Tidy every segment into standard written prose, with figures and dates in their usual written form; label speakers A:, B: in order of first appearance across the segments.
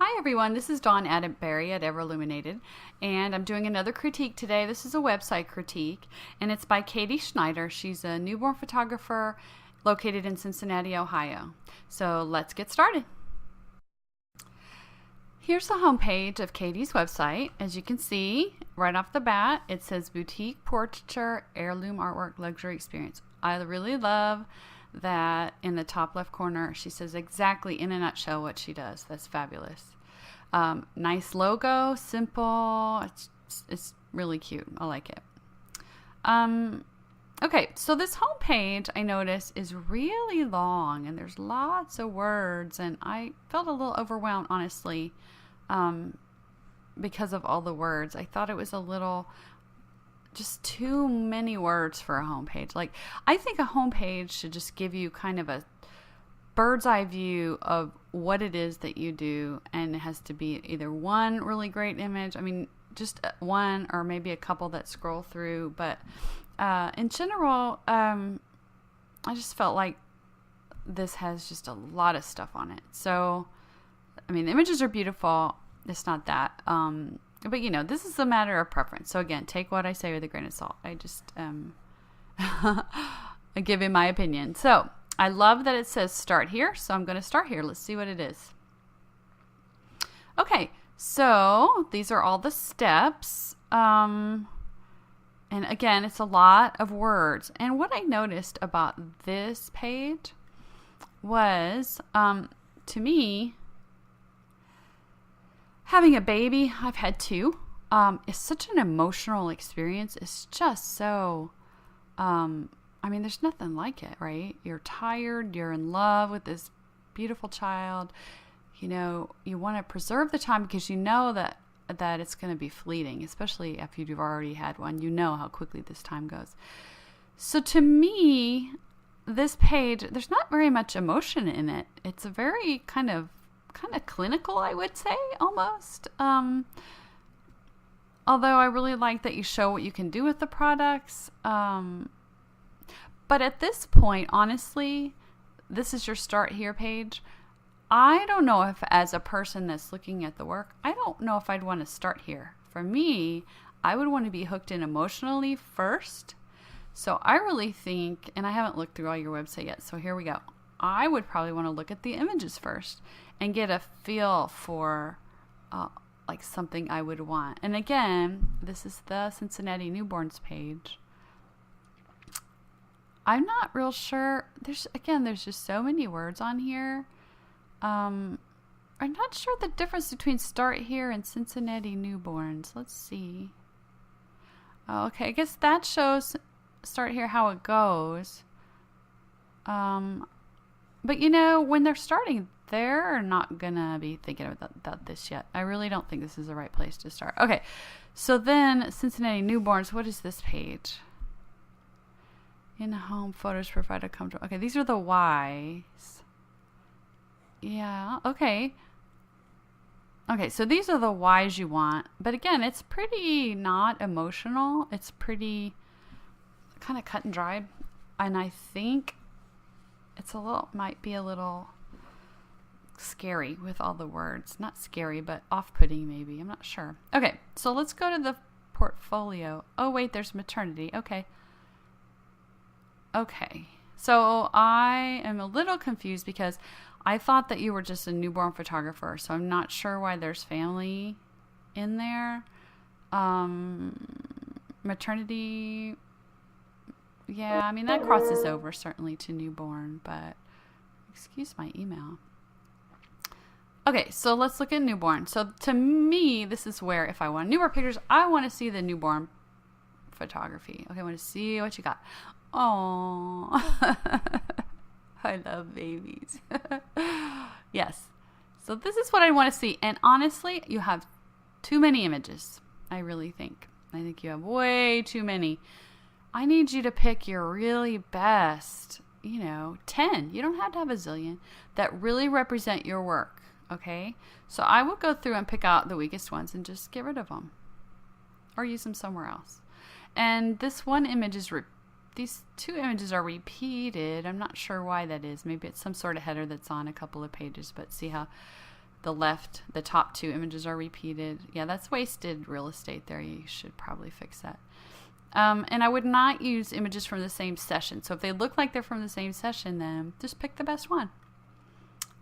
A: Hi everyone, this is Dawn Attenberry at Illuminated, and I'm doing another critique today. This is a website critique, and it's by Katie Schneider. She's a newborn photographer located in Cincinnati, Ohio. So let's get started. Here's the homepage of Katie's website. As you can see, right off the bat, it says Boutique Portraiture Heirloom Artwork Luxury Experience. I really love that in the top left corner she says exactly in a nutshell what she does. That's fabulous. Nice logo, simple. It's really cute. I like it. Okay, so this homepage I noticed is really long and there's lots of words, and I felt a little overwhelmed, honestly, because of all the words. I thought it was a little just too many words for a homepage. Like, I think a homepage should just give you kind of a bird's eye view of what it is that you do, and it has to be either one really great image, I mean just one, or maybe a couple that scroll through, but in general, I just felt like this has just a lot of stuff on it. So I mean, the images are beautiful, it's not that, but you know, this is a matter of preference. So again, take what I say with a grain of salt. I just I give you my opinion. So I love that it says start here, so I'm going to start here. Let's see what it is. Okay, so these are all the steps. And again, it's a lot of words. And what I noticed about this page was, to me, having a baby, I've had two, is such an emotional experience. It's just so, I mean, there's nothing like it, right? You're tired, you're in love with this beautiful child. You know, you want to preserve the time because you know that it's going to be fleeting, especially after you've already had one. You know how quickly this time goes. So to me, this page, there's not very much emotion in it. It's a very kind of clinical, I would say, almost. Although I really like that you show what you can do with the products. But at this point, honestly, this is your start here page. I don't know if, as a person that's looking at the work, I don't know if I'd want to start here. For me, I would want to be hooked in emotionally first. So I really think, and I haven't looked through all your website yet, so here we go. I would probably want to look at the images first and get a feel for like something I would want. And again, this is the Cincinnati Newborns page. I'm not real sure. There's just so many words on here. I'm not sure the difference between start here and Cincinnati Newborns. Let's see. Oh, okay, I guess that shows start here how it goes. But you know, when they're starting, they're not gonna be thinking about this yet. I really don't think this is the right place to start. Okay, so then Cincinnati Newborns, what is this page? In-home photos provide a comfortable. Okay, these are the whys. Yeah, okay. Okay, so these are the whys you want. But again, it's pretty not emotional. It's pretty kind of cut and dry. And I think it's might be a little scary with all the words. Not scary, but off-putting maybe. I'm not sure. Okay, so let's go to the portfolio. Oh, wait, there's maternity. Okay. Okay, so I am a little confused because I thought that you were just a newborn photographer, so I'm not sure why there's family in there. Maternity, yeah, I mean, that crosses over certainly to newborn, but excuse my email. Okay, so let's look at newborn. So to me, this is where, if I want newborn pictures, I want to see the newborn photography. Okay, I want to see what you got. Oh, I love babies. Yes. So this is what I want to see. And honestly, you have too many images. I really think. I think you have way too many. I need you to pick your really best, 10. You don't have to have a zillion that really represent your work. Okay. So I will go through and pick out the weakest ones and just get rid of them or use them somewhere else. And this one image is these two images are repeated. I'm not sure why that is. Maybe it's some sort of header that's on a couple of pages, but see how the left, the top 2 images are repeated. Yeah, that's wasted real estate there. You should probably fix that. And I would not use images from the same session. So if they look like they're from the same session, then just pick the best one.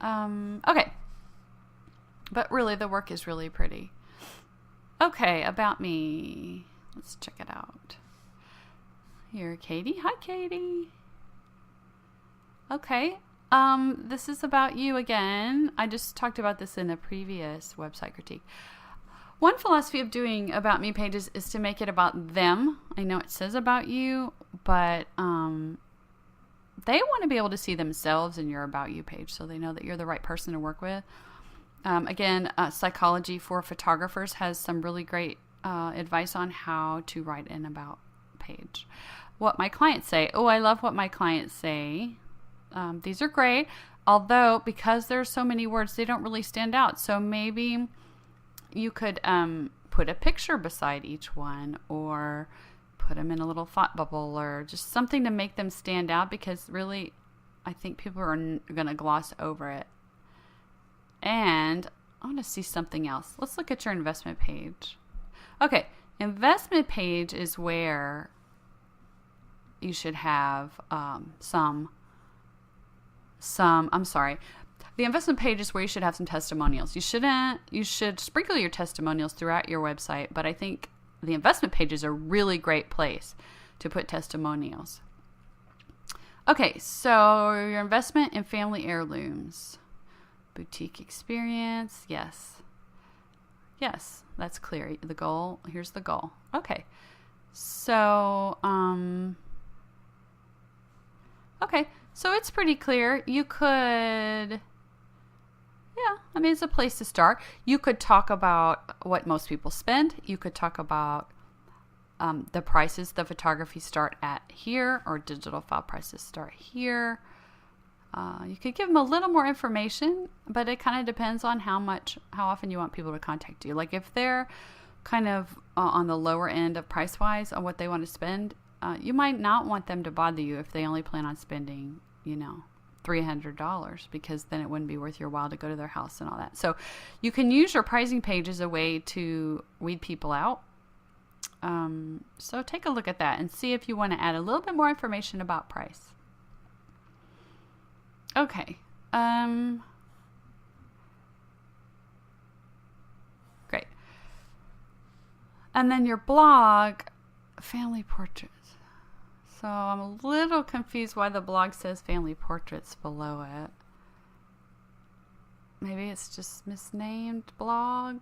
A: Okay. But really, the work is really pretty. Okay, about me. Let's check it out. Here, Katie. Hi, Katie. Okay. This is about you again. I just talked about this in a previous website critique. One philosophy of doing about me pages is to make it about them. I know it says about you, but they want to be able to see themselves in your about you page so they know that you're the right person to work with. Again, Psychology for Photographers has some really great advice on how to write an about page. What my clients say. Oh, I love what my clients say. These are great, although because there's so many words, they don't really stand out. So maybe you could put a picture beside each one, or put them in a little thought bubble, or just something to make them stand out, because really I think people are going to gloss over it. And I want to see something else. Let's look at your investment page. Okay, investment page is where you should have the investment page is where you should have some testimonials. You should sprinkle your testimonials throughout your website, but I think the investment page is a really great place to put testimonials. Okay, so your investment in family heirlooms. Boutique experience, yes. Yes, that's clear. The goal, here's the goal. Okay, so, okay, so it's pretty clear. You could, it's a place to start. You could talk about what most people spend. You could talk about the prices the photography start at here, or digital file prices start here. You could give them a little more information, but it kind of depends on how often you want people to contact you. Like if they're kind of on the lower end of price-wise on what they want to spend, you might not want them to bother you if they only plan on spending, $300, because then it wouldn't be worth your while to go to their house and all that. So you can use your pricing page as a way to weed people out. So take a look at that and see if you want to add a little bit more information about price. Okay. Great. And then your blog, family portraits. So I'm a little confused why the blog says family portraits below it. Maybe it's just misnamed blog.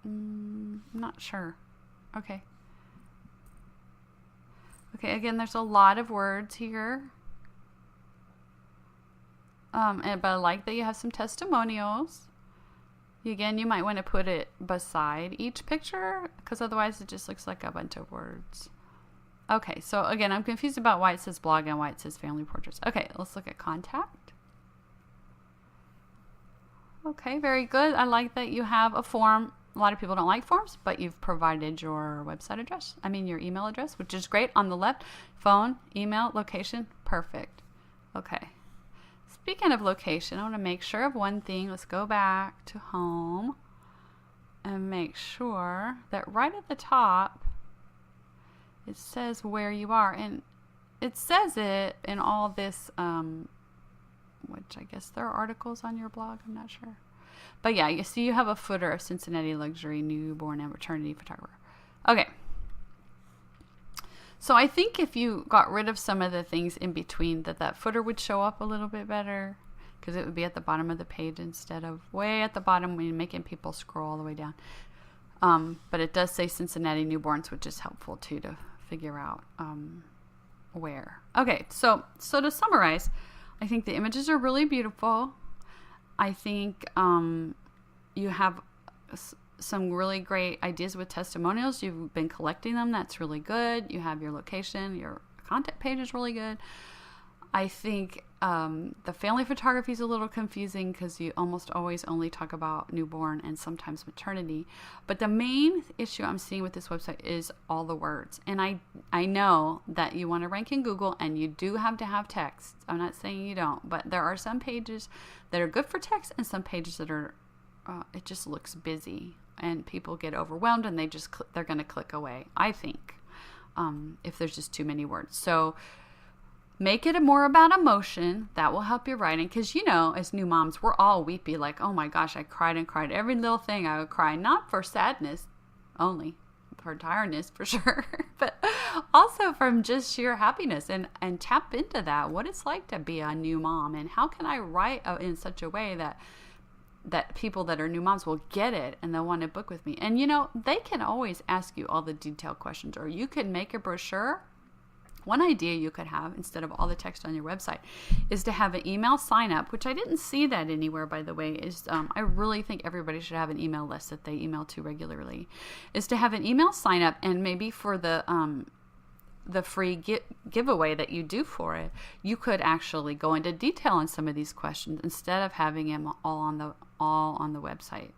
A: I'm not sure. Okay. Okay, again, there's a lot of words here. But I like that you have some testimonials. Again, you might want to put it beside each picture, because otherwise it just looks like a bunch of words. Okay, so again, I'm confused about why it says blog and why it says family portraits. Okay, let's look at contact. Okay, very good. I like that you have a form. A lot of people don't like forms, but you've provided your website address. Your email address, which is great on the left. Phone, email, location, perfect. Okay. Speaking of location, I want to make sure of one thing. Let's go back to home and make sure that right at the top, it says where you are. And it says it in all this, which I guess there are articles on your blog. I'm not sure. But yeah, you see you have a footer of Cincinnati luxury, newborn, and maternity photographer. Okay. So I think if you got rid of some of the things in between, that footer would show up a little bit better, because it would be at the bottom of the page instead of way at the bottom when you're making people scroll all the way down. But it does say Cincinnati newborns, which is helpful too to figure out where. Okay, so to summarize, I think the images are really beautiful. I think you have some really great ideas with testimonials. You've been collecting them. That's really good. You have your location. Your contact page is really good. I think the family photography is a little confusing because you almost always only talk about newborn and sometimes maternity. But the main issue I'm seeing with this website is all the words. And I know that you want to rank in Google and you do have to have text. I'm not saying you don't, but there are some pages that are good for text and some pages that are it just looks busy and people get overwhelmed and they're going to click away, I think, if there's just too many words. So make it more about emotion. That will help your writing. Because, as new moms, we're all weepy. Like, oh my gosh, I cried and cried. Every little thing I would cry. Not for sadness only, for tiredness for sure. But also from just sheer happiness. And tap into that. What it's like to be a new mom. And how can I write in such a way that people that are new moms will get it and they'll want to book with me. And, they can always ask you all the detailed questions. Or you can make a brochure. One idea you could have, instead of all the text on your website, is to have an email sign up, which I didn't see that anywhere, by the way. I really think everybody should have an email list that they email to regularly, is to have an email sign up, and maybe for the free giveaway that you do for it, you could actually go into detail on some of these questions instead of having them all on the website.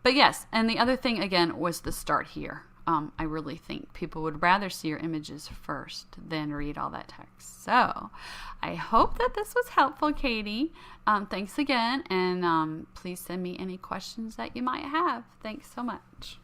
A: But yes, and the other thing, again, was the start here. I really think people would rather see your images first than read all that text. So I hope that this was helpful, Katie. Thanks again, and please send me any questions that you might have. Thanks so much.